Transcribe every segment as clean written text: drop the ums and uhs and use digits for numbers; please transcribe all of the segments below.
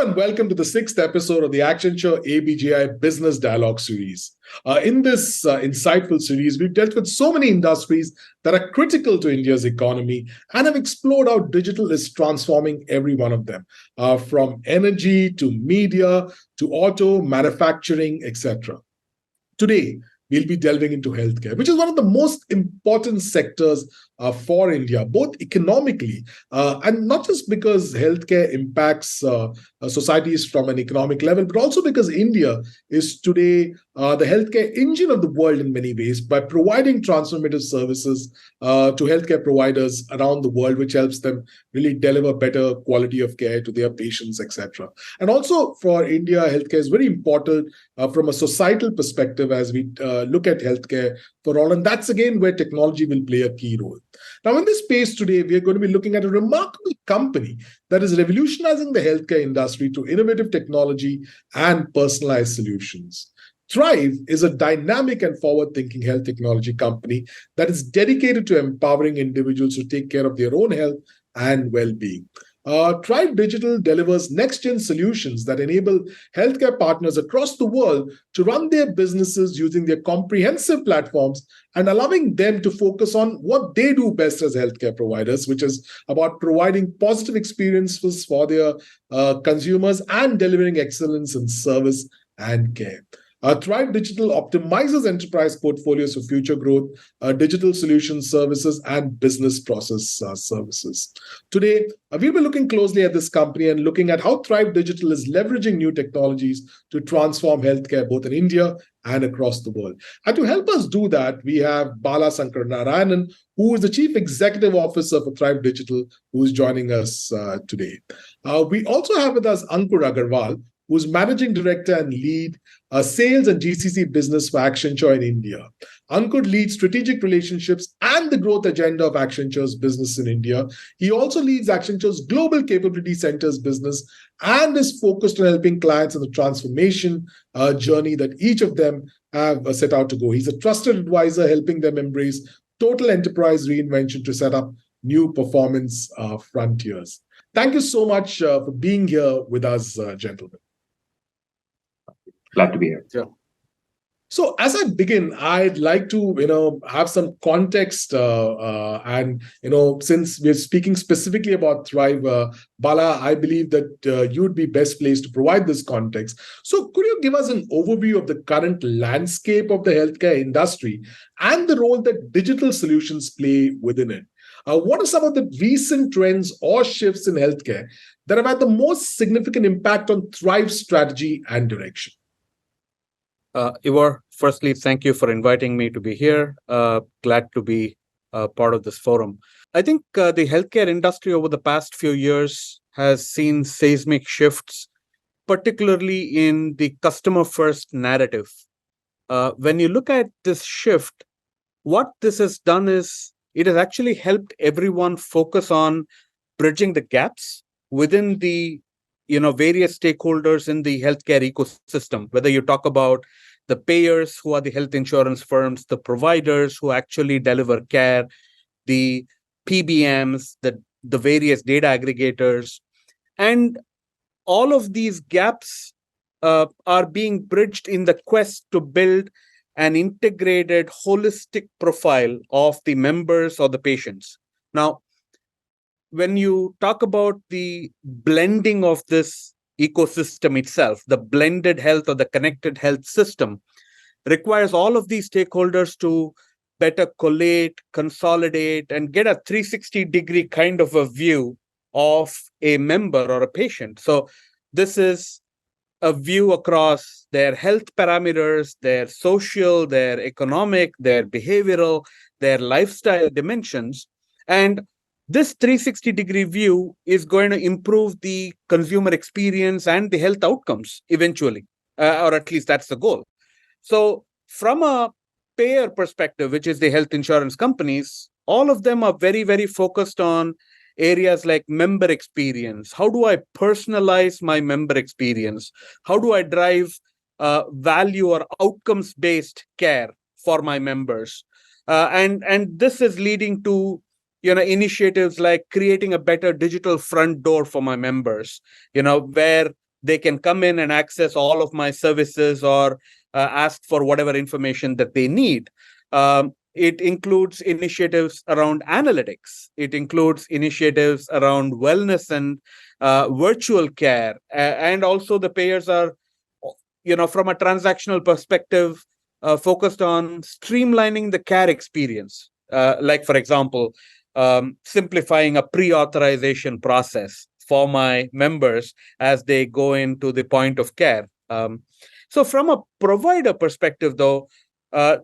and welcome to the sixth episode of the Accenture ABGI Business Dialogue series. In this insightful series, we've dealt with so many industries that are critical to India's economy and have explored how digital is transforming every one of them, from energy to media to auto, manufacturing, etc. Today, we'll be delving into healthcare, which is one of the most important sectors for India, both economically and not just because healthcare impacts societies from an economic level, but also because India is today the healthcare engine of the world in many ways by providing transformative services to healthcare providers around the world, which helps them really deliver better quality of care to their patients, etc. And also for India, healthcare is very important from a societal perspective as we look at healthcare for all. And that's again where technology will play a key role. Now, in this space today, we are going to be looking at a remarkable company that is revolutionizing the healthcare industry through innovative technology and personalized solutions. Thryve is a dynamic and forward-thinking health technology company that is dedicated to empowering individuals to take care of their own health and well-being. Thryve Digital delivers next-gen solutions that enable healthcare partners across the world to run their businesses using their comprehensive platforms and allowing them to focus on what they do best as healthcare providers, which is about providing positive experiences for their consumers and delivering excellence in service and care. Thryve Digital optimizes enterprise portfolios for future growth, digital solutions services, and business process services. Today, we'll be looking closely at this company and looking at how Thryve Digital is leveraging new technologies to transform healthcare both in India and across the world. And to help us do that, we have Bala Sankaranarayanan, who is the Chief Executive Officer for Thryve Digital, who is joining us today. We also have with us Ankur Aggarwal, who's Managing Director and lead sales and GCC business for Accenture in India. Ankur leads strategic relationships and the growth agenda of Accenture's business in India. He also leads Accenture's Global Capability Centers business and is focused on helping clients in the transformation journey that each of them have set out to go. He's a trusted advisor helping them embrace total enterprise reinvention to set up new performance frontiers. Thank you so much for being here with us, gentlemen. Glad to be here. Yeah. So as I begin, I'd like to, have some context and, since we're speaking specifically about Thryve, Bala, I believe that you'd be best placed to provide this context. So could you give us an overview of the current landscape of the healthcare industry and the role that digital solutions play within it? What are some of the recent trends or shifts in healthcare that have had the most significant impact on Thryve's strategy and direction? Ivor, firstly, thank you for inviting me to be here. Glad to be part of this forum. I think the healthcare industry over the past few years has seen seismic shifts, particularly in the customer-first narrative. When you look at this shift, what this has done is it has actually helped everyone focus on bridging the gaps within the various stakeholders in the healthcare ecosystem, whether you talk about the payers who are the health insurance firms, the providers who actually deliver care, the PBMs, the various data aggregators. And all of these gaps are being bridged in the quest to build an integrated, holistic profile of the members or the patients. Now, when you talk about the blending of this ecosystem itself, the blended health or the connected health system requires all of these stakeholders to better collate, consolidate, and get a 360-degree kind of a view of a member or a patient. So this is a view across their health parameters, their social, their economic, their behavioral, their lifestyle dimensions. And this 360-degree view is going to improve the consumer experience and the health outcomes eventually, or at least that's the goal. So from a payer perspective, which is the health insurance companies, all of them are very, very focused on areas like member experience. How do I personalize my member experience? How do I drive value or outcomes-based care for my members? And this is leading to initiatives like creating a better digital front door for my members, where they can come in and access all of my services or ask for whatever information that they need. It includes initiatives around analytics. It includes initiatives around wellness and virtual care. And also the payers are, from a transactional perspective, focused on streamlining the care experience. Like, for example, simplifying a pre-authorization process for my members as they go into the point of care. So from a provider perspective, though,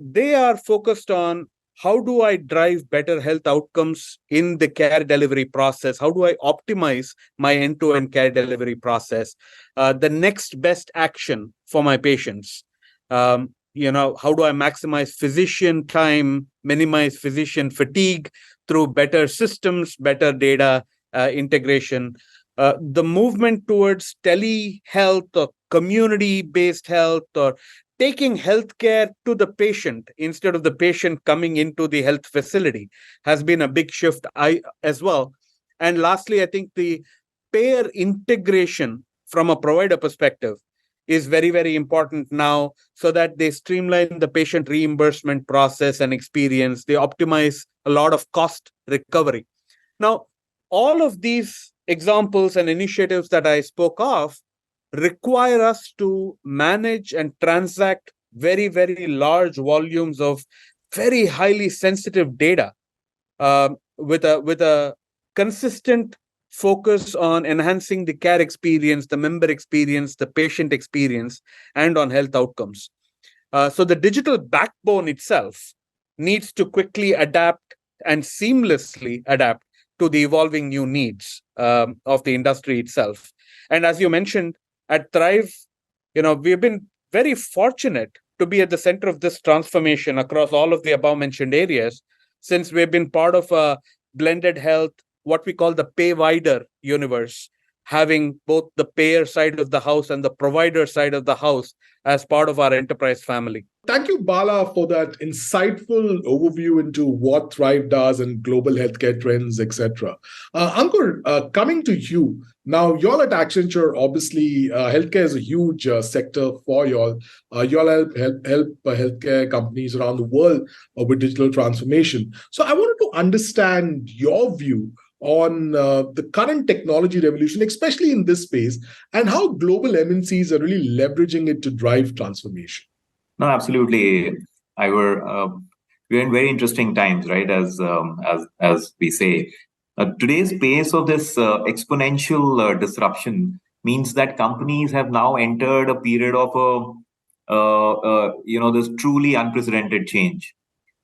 they are focused on how do I drive better health outcomes in the care delivery process? How do I optimize my end-to-end care delivery process? The next best action for my patients. How do I maximize physician time, minimize physician fatigue through better systems, better data integration? The movement towards telehealth or community-based health, or taking healthcare to the patient instead of the patient coming into the health facility, has been a big shift as well. And lastly, I think the payer integration from a provider perspective is very, very important now, so that they streamline the patient reimbursement process and experience. They optimize a lot of cost recovery. Now, all of these examples and initiatives that I spoke of require us to manage and transact very, very large volumes of very highly sensitive data, with a consistent focus on enhancing the care experience, the member experience, the patient experience, and on health outcomes. So the digital backbone itself needs to quickly adapt and seamlessly adapt to the evolving new needs of the industry itself. And as you mentioned, at Thryve, we've been very fortunate to be at the center of this transformation across all of the above mentioned areas, since we've been part of a blended health, what we call the pay wider universe, having both the payer side of the house and the provider side of the house as part of our enterprise family. Thank you, Bala, for that insightful overview into what Thryve does and global healthcare trends, etc. Ankur, coming to you. Now, y'all at Accenture, obviously, healthcare is a huge sector for y'all. Y'all help healthcare companies around the world with digital transformation. So I wanted to understand your view on the current technology revolution, especially in this space, and how global MNCs are really leveraging it to drive transformation. No, absolutely. We're in very interesting times, right? As we say, today's pace of this exponential disruption means that companies have now entered a period of this truly unprecedented change.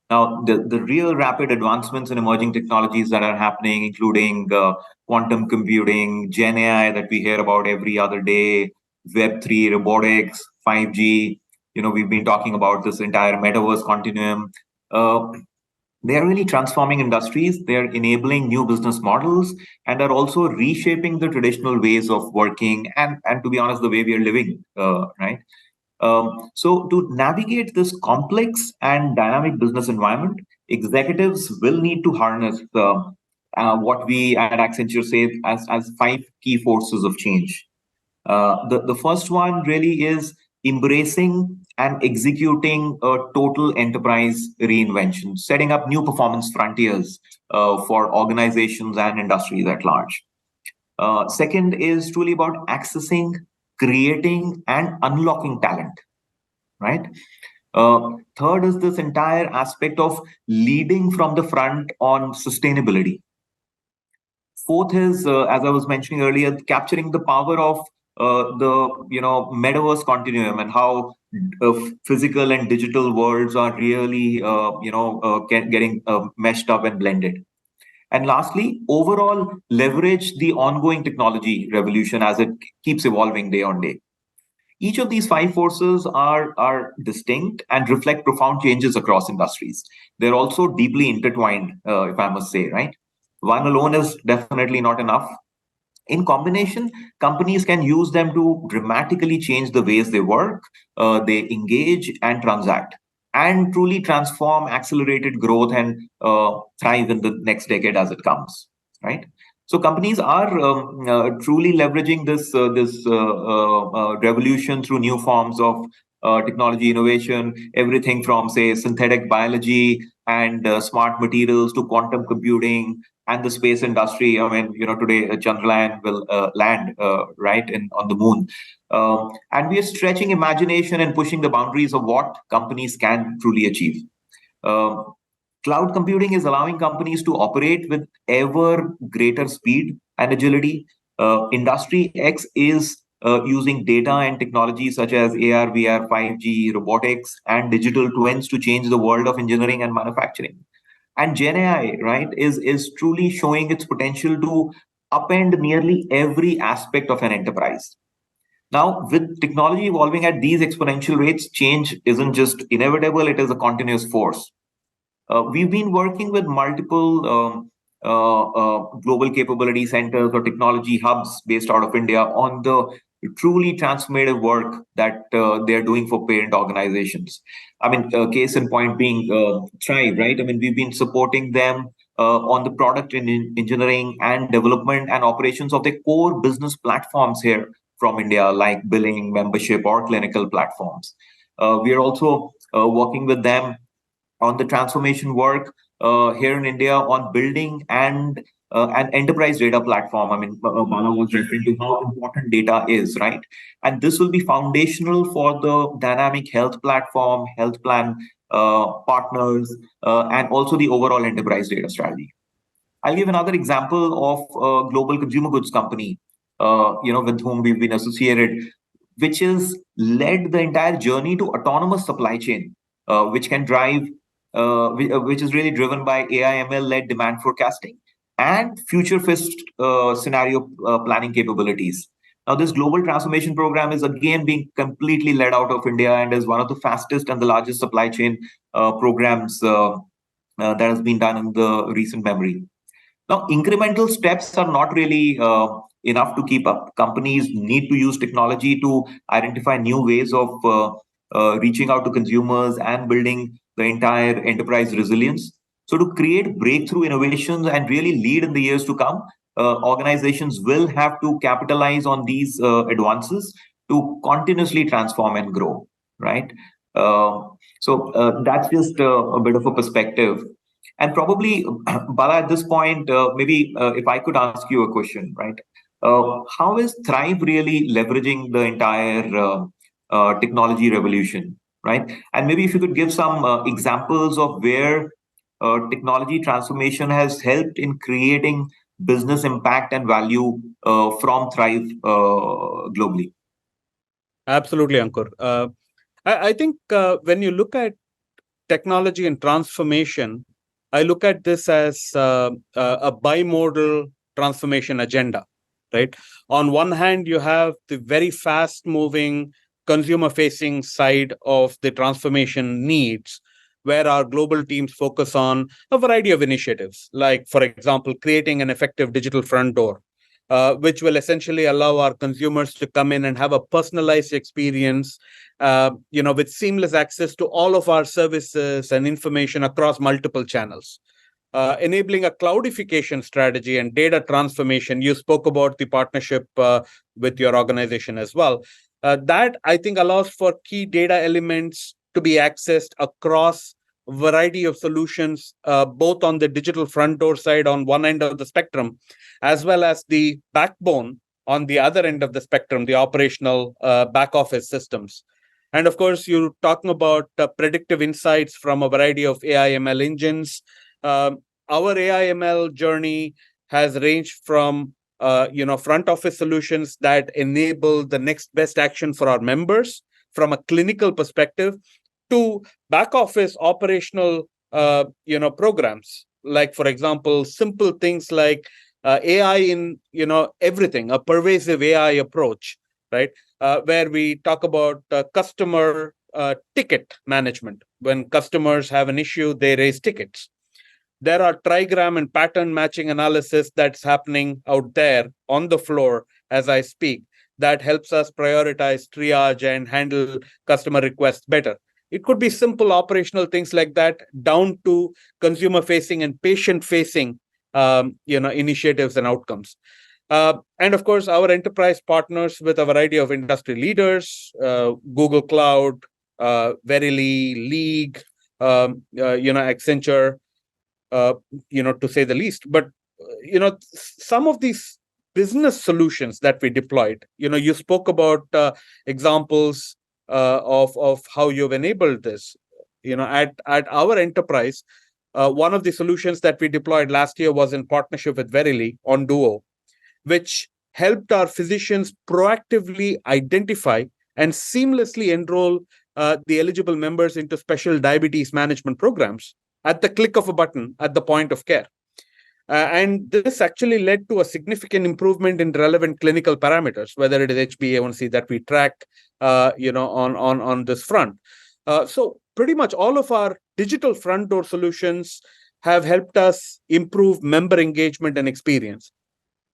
Now, the real rapid advancements in emerging technologies that are happening, including quantum computing, Gen AI that we hear about every other day, Web3, robotics, 5G. We've been talking about this entire metaverse continuum. They are really transforming industries. They're enabling new business models and are also reshaping the traditional ways of working and to be honest, the way we are living, right? So to navigate this complex and dynamic business environment, executives will need to harness what we at Accenture say as 5 key forces of change. The first one really is embracing and executing a total enterprise reinvention, setting up new performance frontiers for organizations and industries at large. Second is truly about accessing, creating, and unlocking talent, right? Third is this entire aspect of leading from the front on sustainability. Fourth is, as I was mentioning earlier, capturing the power of the metaverse continuum and how physical and digital worlds are really getting meshed up and blended. And lastly, overall leverage the ongoing technology revolution as it keeps evolving day on day. Each of these 5 forces are distinct and reflect profound changes across industries. They're also deeply intertwined, if I must say, right? One alone is definitely not enough. In combination, companies can use them to dramatically change the ways they work, they engage and transact, and truly transform accelerated growth and thrive in the next decade as it comes, right? So companies are truly leveraging this revolution through new forms of technology innovation, everything from, say, synthetic biology and smart materials to quantum computing and the space industry. I mean, today Chandrayaan will land right on the moon, and we are stretching imagination and pushing the boundaries of what companies can truly achieve. Um, Cloud computing is allowing companies to operate with ever greater speed and agility. Industry X is using data and technology such as AR, VR, 5G, robotics, and digital twins to change the world of engineering and manufacturing. And Gen AI, right, is truly showing its potential to upend nearly every aspect of an enterprise. Now, with technology evolving at these exponential rates, change isn't just inevitable, it is a continuous force. We've been working with multiple global capability centers or technology hubs based out of India on the truly transformative work that they're doing for parent organizations. I mean, case in point being Thryve, right? I mean, we've been supporting them on the product engineering and development and operations of their core business platforms here from India, like billing, membership, or clinical platforms. We are also working with them on the transformation work here in India on building and an enterprise data platform. I mean, Bala was referring to how important data is, right? And this will be foundational for the dynamic health platform, health plan partners, and also the overall enterprise data strategy. I'll give another example of a global consumer goods company, with whom we've been associated, which has led the entire journey to autonomous supply chain, which can drive, which is really driven by AI ML led demand forecasting and future fist scenario planning capabilities. Now, this global transformation program is again being completely led out of India and is one of the fastest and the largest supply chain programs that has been done in the recent memory. Now, incremental steps are not really enough to keep up. Companies need to use technology to identify new ways of reaching out to consumers and building the entire enterprise resilience. So, to create breakthrough innovations and really lead in the years to come, organizations will have to capitalize on these advances to continuously transform and grow, right? That's just a bit of a perspective. And probably, Bala, at this point, maybe if I could ask you a question, right? How is Thryve really leveraging the entire technology revolution, right? And maybe if you could give some examples of where technology transformation has helped in creating business impact and value from Thryve globally. Absolutely, Ankur. I think when you look at technology and transformation, I look at this as a bimodal transformation agenda, right? On one hand, you have the very fast moving consumer facing side of the transformation needs, where our global teams focus on a variety of initiatives, like, for example, creating an effective digital front door, which will essentially allow our consumers to come in and have a personalized experience, with seamless access to all of our services and information across multiple channels. Enabling a cloudification strategy and data transformation. You spoke about the partnership with your organization as well. That, I think, allows for key data elements to be accessed across a variety of solutions, both on the digital front door side on one end of the spectrum, as well as the backbone on the other end of the spectrum, the operational back office systems. And of course, you're talking about predictive insights from a variety of AI ML engines. Our AI ML journey has ranged from front office solutions that enable the next best action for our members from a clinical perspective, to back office operational programs, like, for example, simple things like AI in everything, a pervasive AI approach, right? Where we talk about customer ticket management. When customers have an issue, they raise tickets. There are trigram and pattern matching analysis that's happening out there on the floor as I speak, that helps us prioritize, triage, and handle customer requests better. It could be simple operational things like that, down to consumer facing and patient facing initiatives and outcomes. And of course, our enterprise partners with a variety of industry leaders, Google Cloud, Verily, League, Accenture, to say the least. But, some of these business solutions that we deployed, you spoke about examples of how you've enabled this. At our enterprise, one of the solutions that we deployed last year was in partnership with Verily on Duo, which helped our physicians proactively identify and seamlessly enroll the eligible members into special diabetes management programs at the click of a button at the point of care. And this actually led to a significant improvement in relevant clinical parameters, whether it is HbA1c that we track, on this front. So pretty much all of our digital front door solutions have helped us improve member engagement and experience.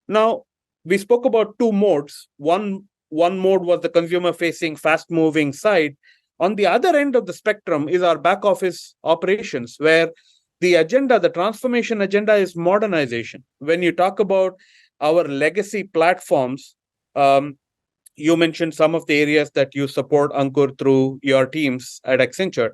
Now, we spoke about two modes. One mode was the consumer-facing, fast-moving side. On the other end of the spectrum is our back office operations, where the transformation agenda is modernization. When you talk about our legacy platforms, you mentioned some of the areas that you support, Ankur, through your teams at Accenture.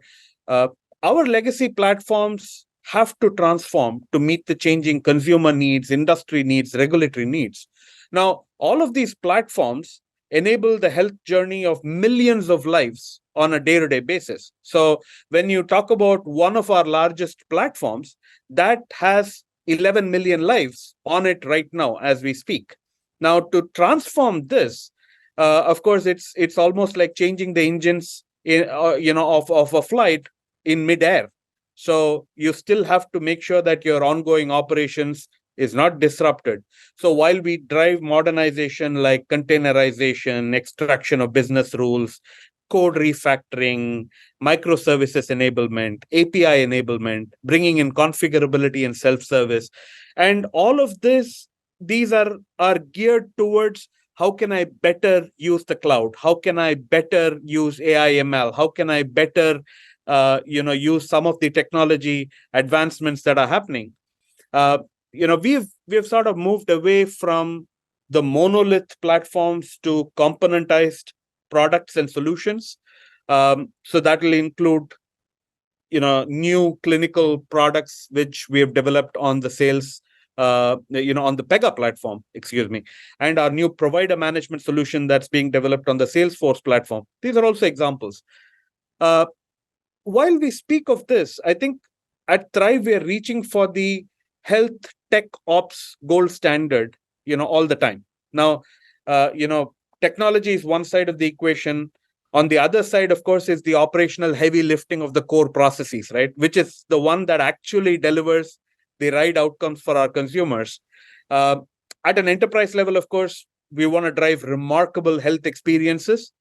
Our legacy platforms have to transform to meet the changing consumer needs, industry needs, regulatory needs. Now, all of these platforms enable the health journey of millions of lives on a day-to-day basis. So when you talk about one of our largest platforms, that has 11 million lives on it right now as we speak. Now, to transform this, of course, it's almost like changing the engines of a flight in midair. So you still have to make sure that your ongoing operations is not disrupted. So while we drive modernization like containerization, extraction of business rules, code refactoring, microservices enablement, API enablement, bringing in configurability and self-service, and all of these are geared towards how can I better use the cloud? How can I better use AI ML? How can I better use some of the technology advancements that are happening? We've sort of moved away from the monolith platforms to componentized products and solutions. So that will include, new clinical products which we have developed on the sales, on the Pega platform, and our new provider management solution that's being developed on the Salesforce platform. These are also examples. While we speak of this, I think at Thryve, we are reaching for the health tech ops gold standard, all the time. Now, technology is one side of the equation. On the other side, of course, is the operational heavy lifting of the core processes, right? Which is the one that actually delivers the right outcomes for our consumers. At an enterprise level, of course, we want to drive remarkable health experiences.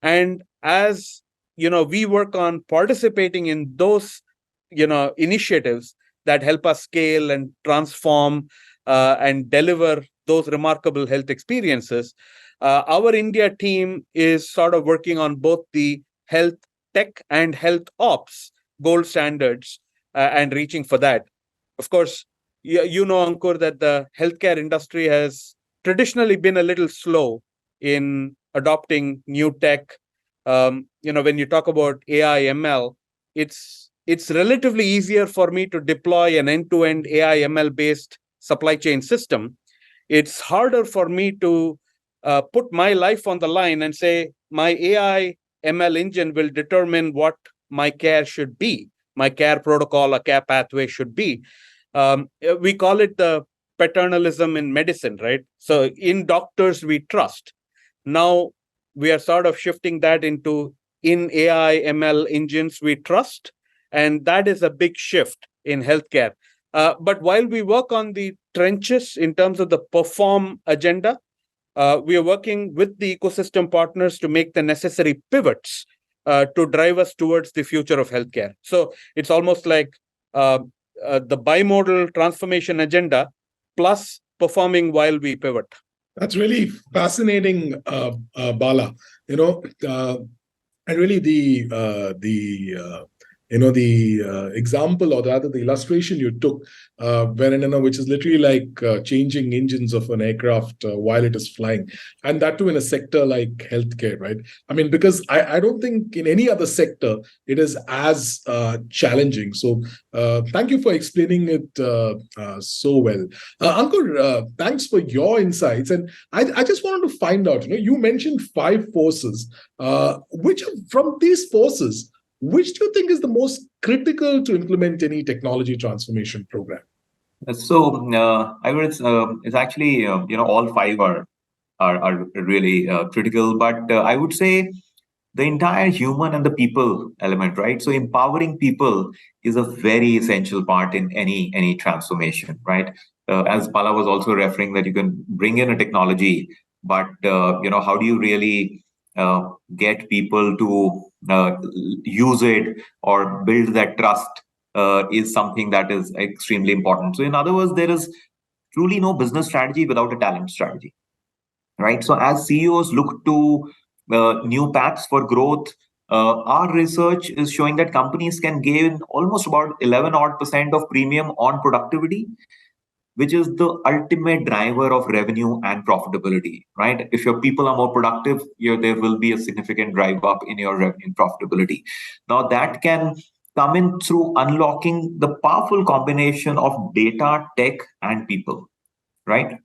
And as we work on participating in those, initiatives that help us scale and transform and deliver those remarkable health experiences. Our India team is sort of working on both the health tech and health ops gold standards and reaching for that. Of course, Ankur, that the healthcare industry has traditionally been a little slow in adopting new tech. When you talk about AI ML, it's relatively easier for me to deploy an end-to-end AI ML based supply chain system. It's harder for me to put my life on the line and say my AI ML engine will determine what my care should be, my care protocol, a care pathway should be. We call it the paternalism in medicine, right? So in doctors, we trust. Now we are sort of shifting that into in AI ML engines, we trust. And that is a big shift in healthcare. But while we work on the trenches in terms of the perform agenda, we are working with the ecosystem partners to make the necessary pivots to drive us towards the future of healthcare. So it's almost like the bimodal transformation agenda plus performing while we pivot. That's really fascinating, Bala. And really the the example, or rather the illustration you took, wherein, which is literally like changing engines of an aircraft while it is flying, and that too in a sector like healthcare, right? I mean, because I don't think in any other sector it is as challenging. So thank you for explaining it so well. Ankur, thanks for your insights. And I just wanted to find out, you mentioned 5 forces. Which from these forces, which do you think is the most critical to implement any technology transformation program? So I would it's actually all five are really critical, but I would say the entire human and the people element, right? So empowering people is a very essential part in any transformation, right? As Bala was also referring, that you can bring in a technology, but how do you really get people to use it or build that trust is something that is extremely important. So in other words, there is truly no business strategy without a talent strategy, right? So as CEOs look to new paths for growth, our research is showing that companies can gain almost about 11 odd percent of premium on productivity, which is the ultimate driver of revenue and profitability, right? If your people are more productive, there will be a significant drive up in your revenue and profitability. Now, that can come in through unlocking the powerful combination of data, tech, and people, right?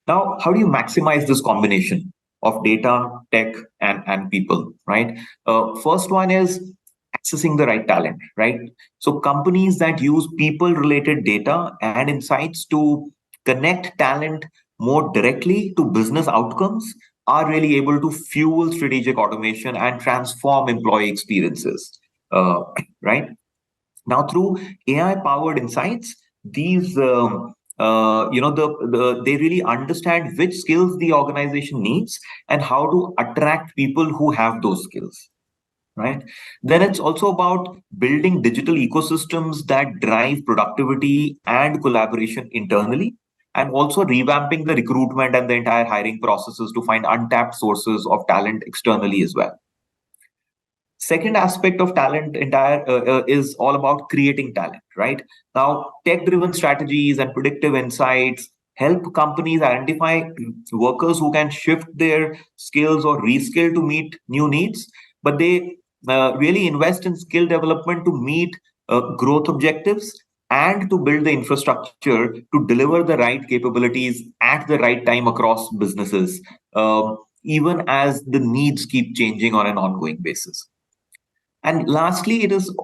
Now, how do you maximize this combination of data, tech, and people, right? First one is accessing the right talent, right? So companies that use people-related data and insights to connect talent more directly to business outcomes are really able to fuel strategic automation and transform employee experiences, right? Now, through AI-powered insights, these they really understand which skills the organization needs and how to attract people who have those skills, right? Then it's also about building digital ecosystems that drive productivity and collaboration internally, and also revamping the recruitment and the entire hiring processes to find untapped sources of talent externally as well. Second aspect of talent entire is all about creating talent, right? Now, tech driven strategies and predictive insights help companies identify workers who can shift their skills or reskill to meet new needs, but they really invest in skill development to meet growth objectives and to build the infrastructure to deliver the right capabilities at the right time across businesses, even as the needs keep changing on an ongoing basis. And lastly, it is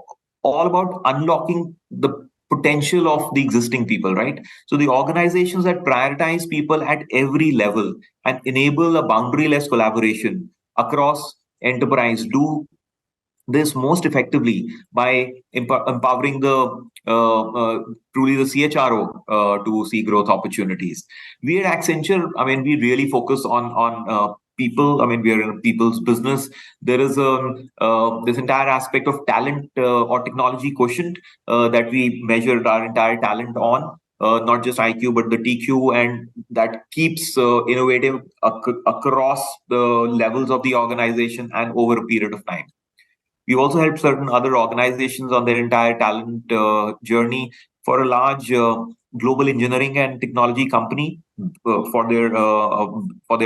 all about unlocking the potential of the existing people, right? So the organizations that prioritize people at every level and enable a boundaryless collaboration across enterprise do this most effectively by empowering the truly the CHRO to see growth opportunities. We at Accenture, I mean, we really focus on people. I mean, we are in a people's business. There is this entire aspect of talent or technology quotient that we measure our entire talent on. Not just IQ, but the TQ, and that keeps innovative across the levels of the organization and over a period of time. We've also helped certain other organizations on their entire talent journey. For a large global engineering and technology company, for their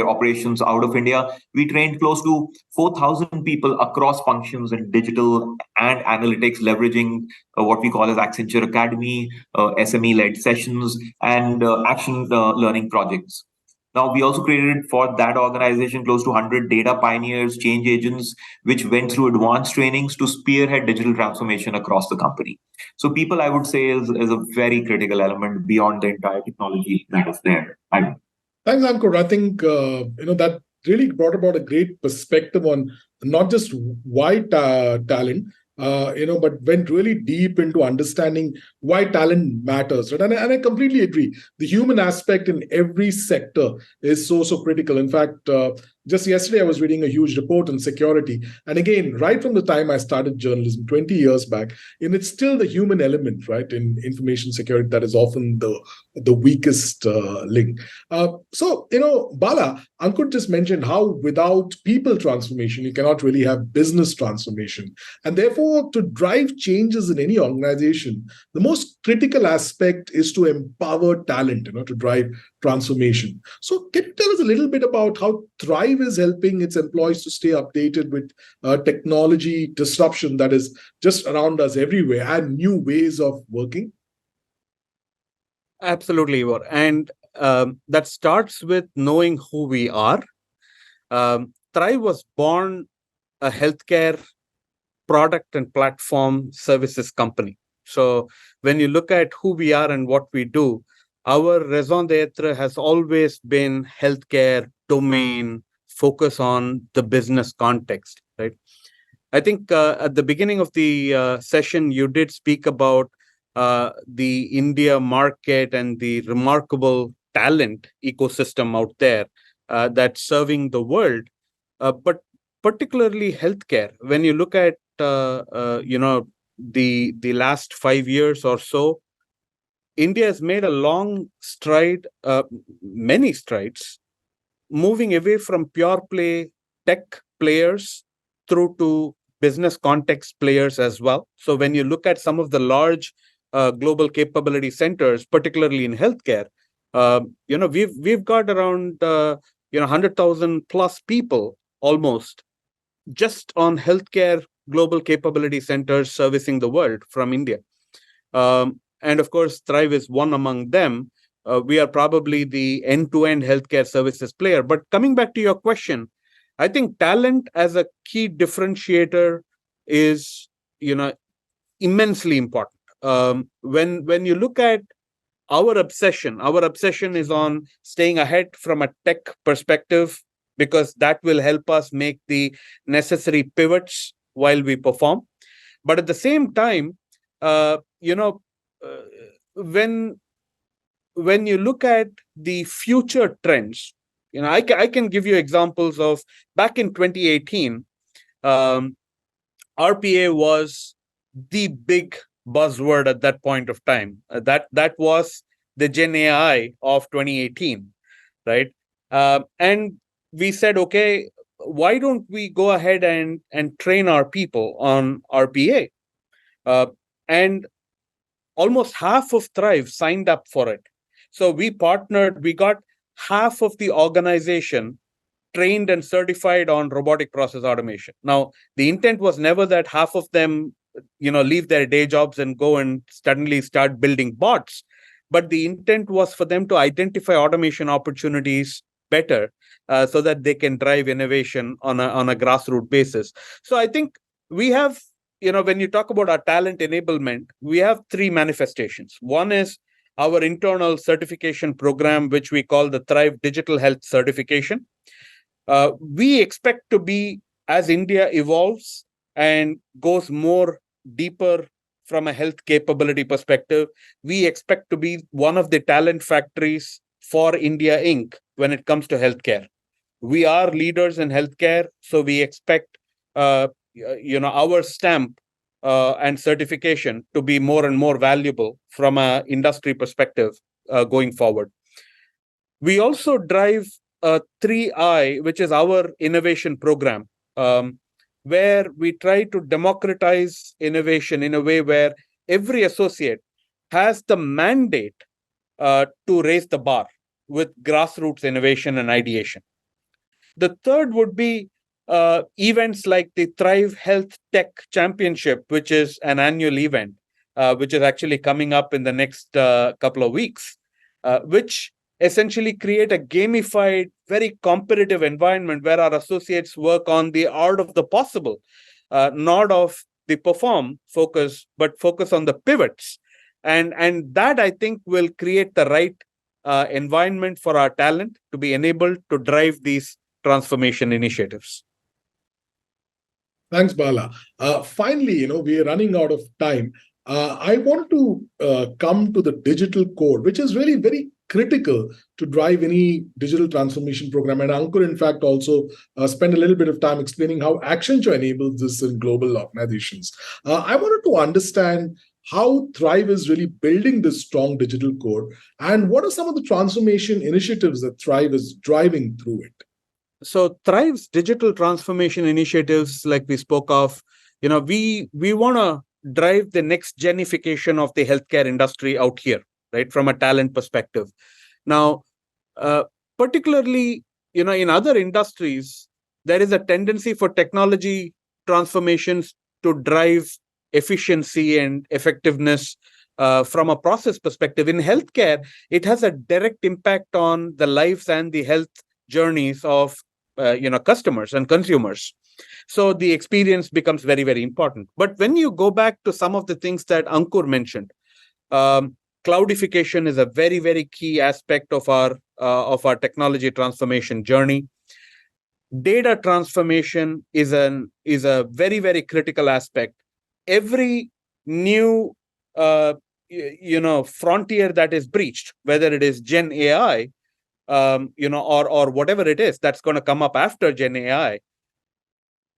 operations out of India, we trained close to 4,000 people across functions in digital and analytics, leveraging what we call as Accenture Academy, SME-led sessions, and action learning projects. Now, we also created for that organization close to 100 data pioneers, change agents, which went through advanced trainings to spearhead digital transformation across the company. So people, I would say, is a very critical element beyond the entire technology that is there. Thanks, Ankur. I think, that really brought about a great perspective on not just why talent, but went really deep into understanding why talent matters, right? And I completely agree. The human aspect in every sector is so critical. In fact, Just yesterday, I was reading a huge report on security. And again, right from the time I started journalism 20 years back, and it's still the human element, right, in information security that is often the weakest link. Bala, Ankur just mentioned how without people transformation, you cannot really have business transformation. And therefore, to drive changes in any organization, the most critical aspect is to empower talent, to drive transformation. So, can you tell us a little bit about how Thryve is helping its employees to stay updated with technology disruption that is just around us everywhere and new ways of working? Absolutely, Ivor. And that starts with knowing who we are. Thryve was born a healthcare product and platform services company. So when you look at who we are and what we do, our raison d'etre has always been healthcare domain, focus on the business context, right? I think at the beginning of the session, you did speak about the India market and the remarkable talent ecosystem out there that's serving the world, but particularly healthcare. When you look at the last 5 years or so, India has made a long stride, many strides, moving away from pure play tech players through to business context players as well. So when you look at some of the large global capability centers, particularly in healthcare, we've got around 100,000 plus people almost just on healthcare global capability centers servicing the world from India. And of course, Thryve is one among them. We are probably the end-to-end healthcare services player. But coming back to your question, I think talent as a key differentiator is, immensely important. When you look at our obsession is on staying ahead from a tech perspective, because that will help us make the necessary pivots while we perform. But at the same time, when you look at the future trends, I can give you examples of back in 2018, RPA was the big buzzword at that point of time. That was the Gen AI of 2018, right? And we said, okay, why don't we go ahead and train our people on RPA? And almost half of Thryve signed up for it. So we partnered, we got half of the organization trained and certified on robotic process automation. Now, the intent was never that half of them, leave their day jobs and go and suddenly start building bots. But the intent was for them to identify automation opportunities better so that they can drive innovation on a grassroots basis. So I think we have, when you talk about our talent enablement, we have three manifestations. One is our internal certification program, which we call the Thryve Digital Health Certification. We expect to be, as India evolves and goes more deeper from a health capability perspective, we expect to be one of the talent factories for India Inc. when it comes to healthcare. We are leaders in healthcare, so we expect our stamp and certification to be more and more valuable from an industry perspective going forward. We also drive 3I, which is our innovation program, where we try to democratize innovation in a way where every associate has the mandate to raise the bar with grassroots innovation and ideation. The third would be events like the Thryve Health Tech Championship, which is an annual event, which is actually coming up in the next couple of weeks, which essentially create a gamified, very competitive environment where our associates work on the art of the possible, not of the perform focus, but focus on the pivots. And that, I think, will create the right environment for our talent to be enabled to drive these transformation initiatives. Thanks, Bala. Finally, we are running out of time. I want to come to the digital core, which is really very critical to drive any digital transformation program. And Ankur, in fact, also spent a little bit of time explaining how Accenture enables this in global organizations. I wanted to understand how Thryve is really building this strong digital core, and what are some of the transformation initiatives that Thryve is driving through it. So Thryve's digital transformation initiatives, like we spoke of, we want to drive the next genification of the healthcare industry out here, right, from a talent perspective. Now, particularly, in other industries, there is a tendency for technology transformations to drive efficiency and effectiveness from a process perspective. In healthcare, it has a direct impact on the lives and the health journeys of customers and consumers. So the experience becomes very, very important. But when you go back to some of the things that Ankur mentioned, cloudification is a very, very key aspect of our technology transformation journey. Data transformation is a very, very critical aspect. Every new frontier that is breached, whether it is Gen AI, or whatever it is that's going to come up after Gen AI,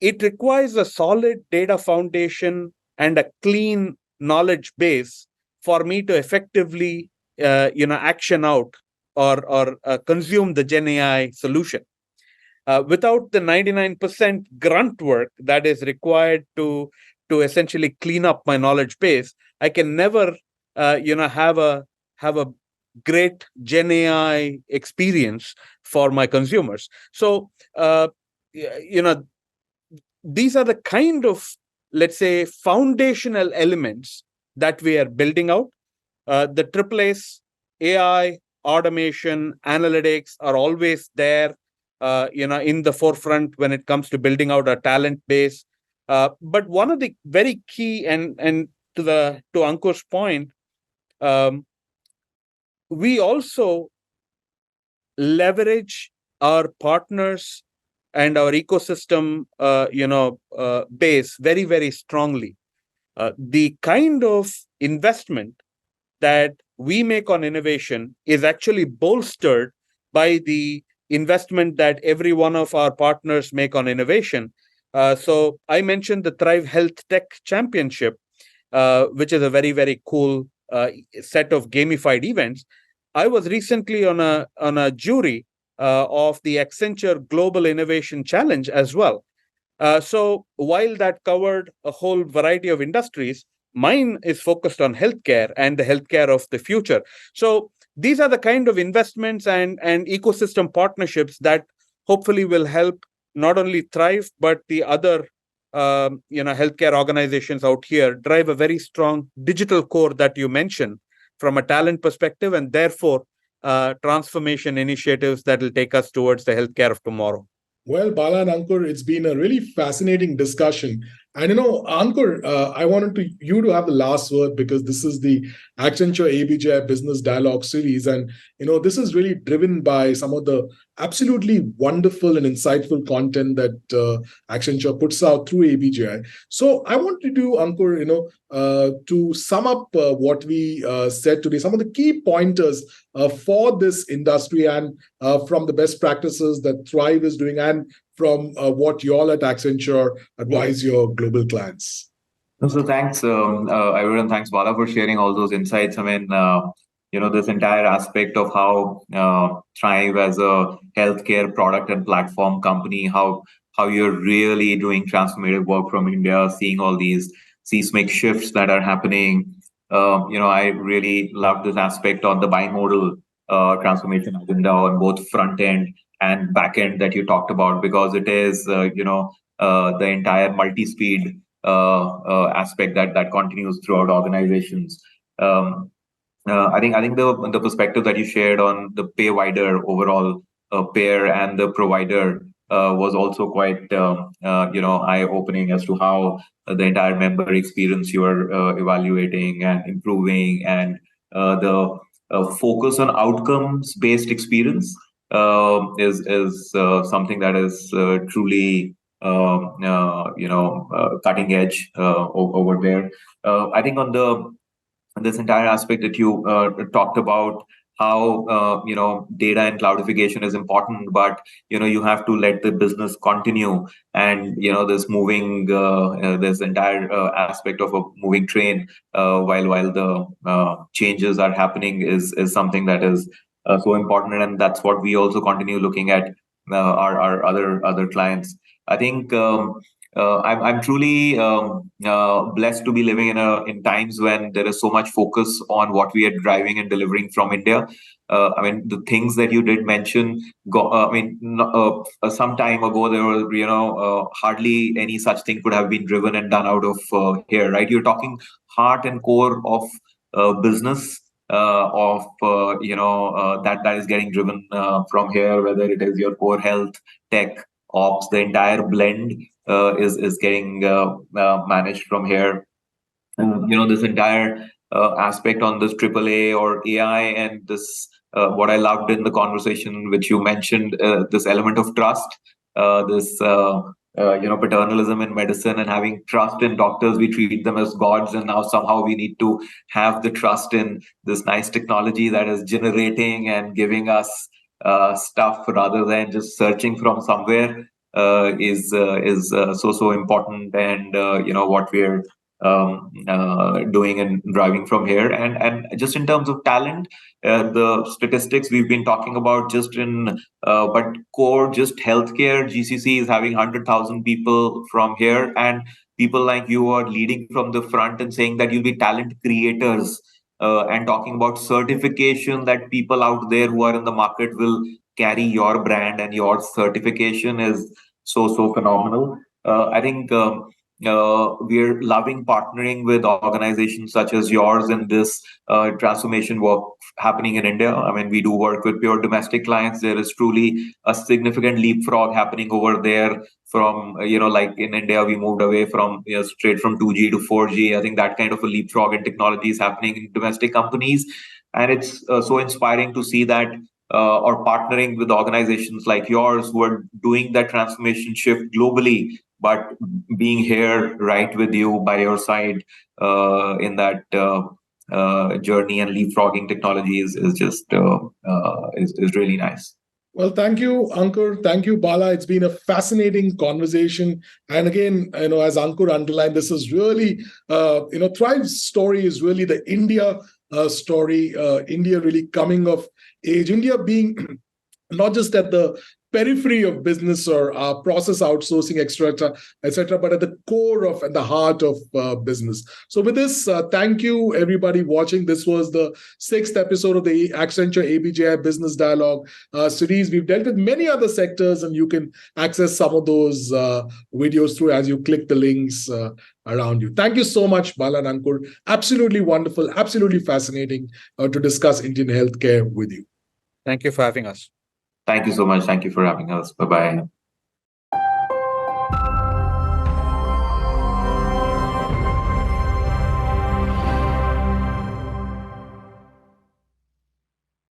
it requires a solid data foundation and a clean knowledge base for me to effectively, action out or consume the Gen AI solution. Without the 99% grunt work that is required to essentially clean up my knowledge base, I can never, have a great Gen AI experience for my consumers. So, these are the kind of, let's say, foundational elements that we are building out. The AAA's AI, automation, analytics are always there, in the forefront when it comes to building out a talent base. But one of the very key, and to Ankur's point, we also leverage our partners and our ecosystem, base very, very strongly. The kind of investment that we make on innovation is actually bolstered by the investment that every one of our partners make on innovation. So I mentioned the Thryve Health Tech Championship, which is a very, very cool set of gamified events. I was recently on a jury of the Accenture Global Innovation Challenge as well. So while that covered a whole variety of industries, mine is focused on healthcare and the healthcare of the future. So these are the kind of investments and ecosystem partnerships that hopefully will help not only Thryve, but the other healthcare organizations out here drive a very strong digital core that you mentioned from a talent perspective, and therefore transformation initiatives that will take us towards the healthcare of tomorrow. Well, Bala and Ankur, it's been a really fascinating discussion. And Ankur, I wanted you to have the last word, because this is the Accenture ABGI Business Dialogue series. And, this is really driven by some of the absolutely wonderful and insightful content that Accenture puts out through ABGI. So I want you to, Ankur, to sum up what we said today, some of the key pointers for this industry, and from the best practices that Thryve is doing, and from what you all at Accenture advise your global clients. So thanks, everyone. Thanks, Bala, for sharing all those insights. I mean, this entire aspect of how Thryve as a healthcare product and platform company, how you're really doing transformative work from India, seeing all these seismic shifts that are happening. I really love this aspect on the bimodal transformation agenda on both front end and back end that you talked about, because it is, the entire multi-speed aspect that continues throughout organizations. I think the perspective that you shared on the pay wider overall payer and the provider was also quite eye-opening as to how the entire member experience you are evaluating and improving, and the focus on outcomes-based experience is something that is truly cutting edge over there. I think on this entire aspect that you talked about, how data and cloudification is important, but you have to let the business continue, and this moving this entire aspect of a moving train while the changes are happening is something that is so important, and that's what we also continue looking at our other clients. I think I'm truly blessed to be living in times when there is so much focus on what we are driving and delivering from India. I mean, the things that you did mention. Some time ago there were hardly any such thing could have been driven and done out of here, right? You're talking heart and core of business of that is getting driven from here, whether it is your core health, tech, ops, the entire blend is getting managed from here. And this entire aspect on this AAA or AI, and this what I loved in the conversation which you mentioned, this element of trust, this paternalism in medicine, and having trust in doctors. We treat them as gods, and now somehow we need to have the trust in this nice technology that is generating and giving us stuff rather than just searching from somewhere is so important. And what we're doing and driving from here, and just in terms of talent, the statistics we've been talking about, just in but core just healthcare, GCC is having 100,000 people from here, and people like you are leading from the front and saying that you'll be talent creators, and talking about certification, that people out there who are in the market will carry your brand, and your certification is so phenomenal. I think we're loving partnering with organizations such as yours in this transformation work happening in India. I mean, we do work with pure domestic clients. There is truly a significant leapfrog happening over there from, like in India, we moved away from straight from 2G to 4G. I think that kind of a leapfrog in technology is happening in domestic companies. And it's so inspiring to see that or partnering with organizations like yours who are doing that transformation shift globally, but being here right with you by your side in that journey and leapfrogging technology is just is really nice. Well, thank you, Ankur. Thank you, Bala. It's been a fascinating conversation. And again, as Ankur underlined, this is really, Thryve's story is really the India story. India really coming of age. India being not just at the periphery of business or process outsourcing, etc., but at the core of and the heart of business. So with this, thank you everybody watching. This was the 6th episode of the Accenture ABJI Business Dialogue series. We've dealt with many other sectors, and you can access some of those videos through as you click the links around you. Thank you so much, Bala and Ankur. Absolutely wonderful, absolutely fascinating to discuss Indian healthcare with you. Thank you for having us. Thank you so much. Thank you for having us. Bye-bye.